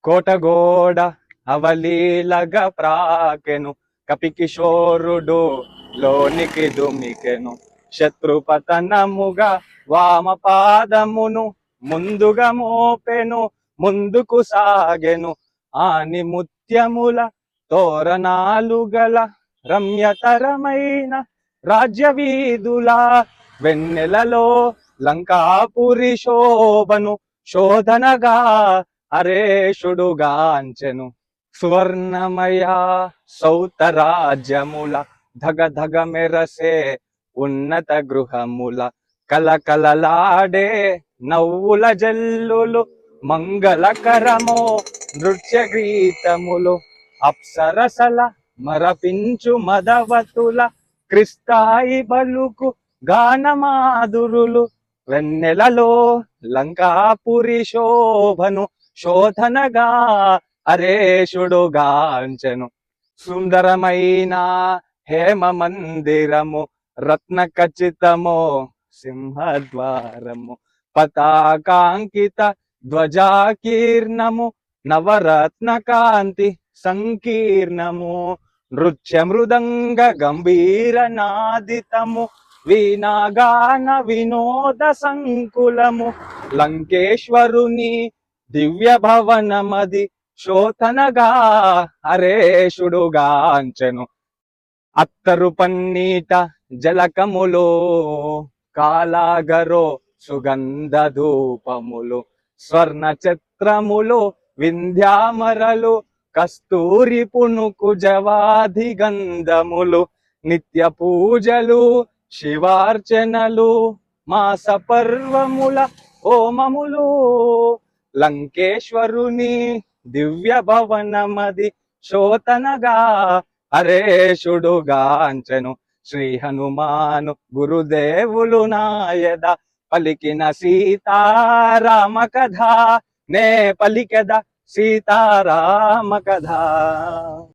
కోటగోడ అవలీలగా ప్రాకెను, కపికిషోరుడు లోనికి దుమికెను. శత్రుపతనముగా వామపాదమును ముందుగా మోపెను, ముందుకు సాగెను. ఆని ముత్యముల తోరణాలు గల రమ్యతరమైన రాజ్య వీధుల వెన్నెలలో లంకాపురి శోభను శోధనగా అరేషుడుగాంచెను. సువర్ణమయ సౌతరాజ్యముల ధగ ధగ మెరసే ఉన్నత గృహముల కలకలలాడే నవ్వుల జల్లులు మంగళకరమో నృత్య గీతములు అప్సరసల మరపించు మదవతుల క్రిస్తాయి బలుకు గానమాదురులు వెన్నెలలో లంకాపురి శోభను శోధనగా అరేషుడుగాంచెను. సుందరమైన హేమ మందిరము రత్న ఖచ్చితమో సింహద్వారము పతాకాంకిత ధ్వజాకీర్ణము నవరత్న కాంతి సంకీర్ణము నృత్య మృదంగ గంభీర నాదితము వీణాగాన వినోద సంకులము లంకేశ్వరుని దివ్య భవనమది శోధనగా అరేషుడుగాంచెను. అత్తరు పన్నీట జలకములో కాలాగరో సుగంధ ధూపములు స్వర్ణ చిత్రములు వింధ్యామరలు కస్తూరి పునుకు జవాది గంధములు నిత్య పూజలు శివార్చనలు మాస పర్వముల హోమములు లంకేశ్వరుని దివ్య భవనమది శోధనగా అరేషుడుగాంచెను. శ్రీ హనుమాను గురుదేవులు నాయద పలికిన సీతారామ కథ నే పలికెద సీతారామ కథ.